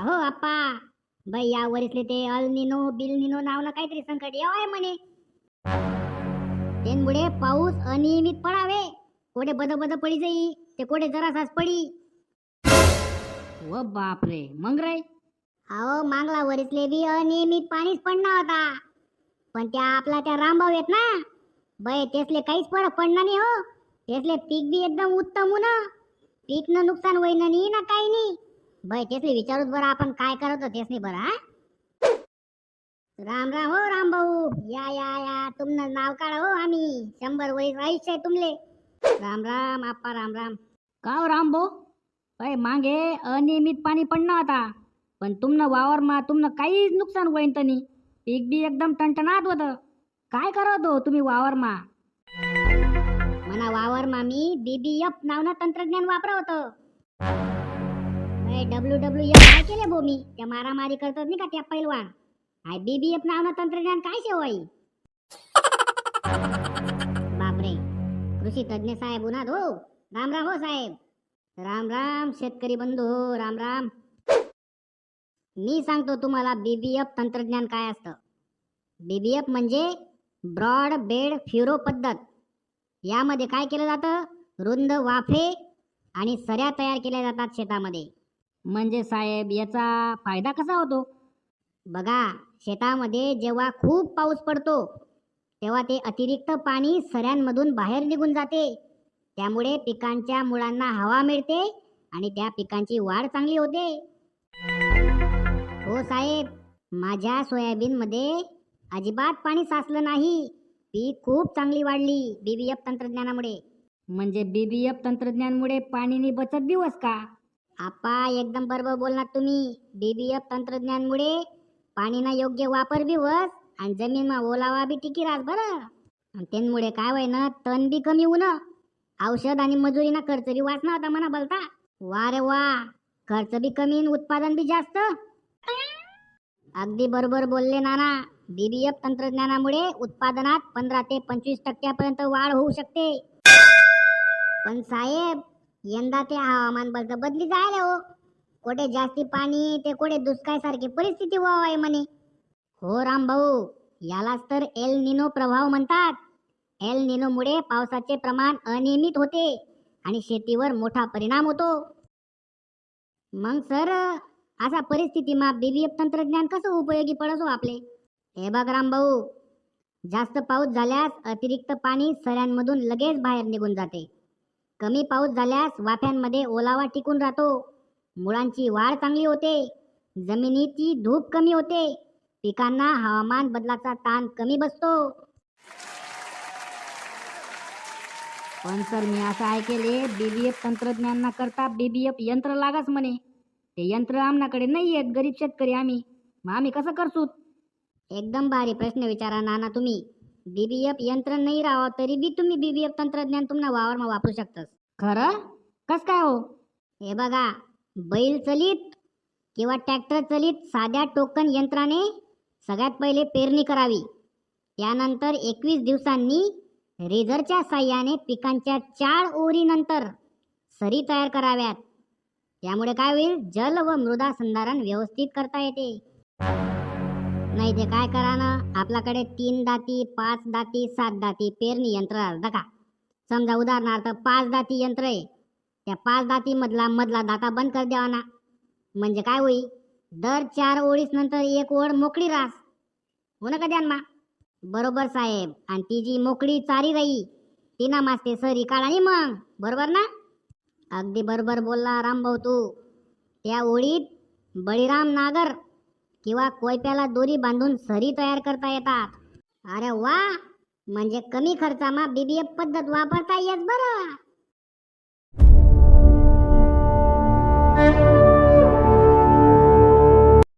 अहो आप्पा बाई या वरीसले ते अल निनो बिल निनो नावनं काहीतरी संकट येवाय म्हणे. तेनमुळे पाऊस अनियमित पडावे, कोठे बद बद पडी जाई ते कोठे जरासाच पडी. व बापरे मग रे. अहो मागला वरीसले बी अनियमित पाणीच पडणार होता, पण त्या आपला त्या रामभाऊ आहेत ना बाई, तेसले काहीच फरक पडणार नाही हो. तेसले पीक बी एकदम उत्तम होऊन पीक न नुकसान होईन नाही ना काही नाही. बाई तेसले विचारूच बरं आपण काय करत होतेस नाही बरं. हा राम राम हो राम भाऊ, या या या तुमनं नाव काढा हो, आम्ही 100 वरीस आयुष्य आहे तुमले. राम राम आप्पा राम राम. का हो राम भाऊ, काय मागे अनियमित पाणी पडणं आता, पण तुमनं वावरमा तुमनं काहीच नुकसान होईन तनी, पीक बी एकदम टणटणात होतं. काय करत हो तुम्ही वावरमा? मना वावरमा मी BBF नावनं तंत्रज्ञान वापरत होतं. WWF काय केले भो मी, त्या मारामारी करतात नाही का त्या पैलवान. आय BBF नावनं तंत्रज्ञान काय शेवाई. बापरे, कृषी तज्ञ साहेब उन्हात हो. राम राम हो साहेब. राम राम शेतकरी बंधू हो, राम राम. मी सांगतो तुम्हाला BBF तंत्रज्ञान काय असतं. BBF म्हणजे ब्रॉड बेड फ्युरो पद्धत. यामध्ये काय केलं जातं, रुंद वाफे आणि सऱ्या तयार केल्या जातात शेतामध्ये. म्हणजे साहेब याचा फायदा कसा होतो? बघा, शेतामध्ये जेव्हा खूप पाऊस पडतो तेव्हा ते अतिरिक्त पाणी सऱ्यांमधून बाहेर निघून जाते. त्यामुळे पिकांच्या मुळांना हवा मिळते आणि त्या पिकांची वाढ चांगली होते. हो साहेब, माझ्या सोयाबीन मध्ये अजिबात पाणी साचलं नाही. पीक खूप चांगली वाढली BBF तंत्रज्ञानामुळे. म्हणजे BBF तंत्रज्ञानमुळे पाणीनी बचत बी होस का? आप्पा एकदम बरोबर बोलणार तुम्ही. BBF तंत्रज्ञानमुळे पाणीना योग्य वापर बी होस आणि जमीनमा ओलावा बी टिकी राहस बरं. आणि त्यामुळे काय होय ना, तण बी कमी होऊन औषध आणि मजुरीना खर्च बी वाचना होता म्हणा बोलता. वा रे वा, खर्च बी कमी आणि उत्पादन बी जास्त. अगदी बरोबर बोलले नाना. BBF तंत्रज्ञानामुळे उत्पादनात 15 ते 25% वाढ होऊ शकते. पण साहेब यंदा ते हवामान बदली जायला हो. कोठे जास्ती पाणी ते कोठे दुष्काळासारखी परिस्थिती व्हावी म्हणे. हो राम भाऊ, यालाच तर एल निनो प्रभाव म्हणतात. एल निनोमुळे पावसाचे प्रमाण अनियमित होते आणि शेतीवर मोठा परिणाम होतो. मग सर अशा परिस्थितीमा BBF तंत्रज्ञान कसं उपयोगी पडत हो आपले? हे बघ राम भाऊ, जास्त पाऊस झाल्यास अतिरिक्त पाणी सऱ्यांमधून लगेच बाहेर निघून जाते. कमी पाऊस झाल्यास वाफ्यांमध्ये ओलावा टिकून राहतो. मुळांची वाढ चांगली होते. जमिनीची धूप कमी होते. पिकांना हवामान बदलाचा ताण कमी बसतो. पण सर मी असं ऐकेले BBF तंत्रज्ञान करता BBF यंत्र लागास म्हणे. ते यंत्र आमनाकडे नाही आहेत, गरीब शेतकरी आम्ही, मग आम्ही कसं करसूत? एकदम भारी प्रश्न विचारा नाना तुम्ही. BBF यंत्र नाही राहावं तरी बी तुम्ही BBF तंत्रज्ञान तुमना वावरमा वापरू शकतास. खरं? कस काय हो? हे बघा, बैल चलित किंवा ट्रॅक्टर चलित साध्या टोकन यंत्राने सगळ्यात पहिले पेरणी करावी. त्यानंतर 21 दिवसांनी रेझरच्या साह्याने पिकांच्या 4 ओळीनंतर सरी तयार कराव्यात. त्यामुळे काय होईल, जल व मृदा संधारण व्यवस्थित करता येते. नाही ते काय करा ना, आपल्याकडे 3 दाती 5 दाती 7 दाती पेरणी यंत्र असतं का. समजा उदाहरणार्थ 5 दाती यंत्र आहे, त्या 5 दाती मधला दाता बंद कर द्यावा ना. म्हणजे काय होईल, दर 4 ओळीस नंतर एक ओळ मोकळी रास हो ना का ध्यानमा. बरोबर साहेब, आणि ती जी मोकळी चारी राही तिना मास्ते सरी काढा मग, बरोबर ना. अगदी बरोबर बोलला रामभाऊ तू. त्या ओळीत बळीराम नागर किंवा कोयप्याला दोरी बांधून सरी तयार करता येतात. अरे वा, म्हणजे कमी खर्चामा BBF पद्धत वापरता येत बरं.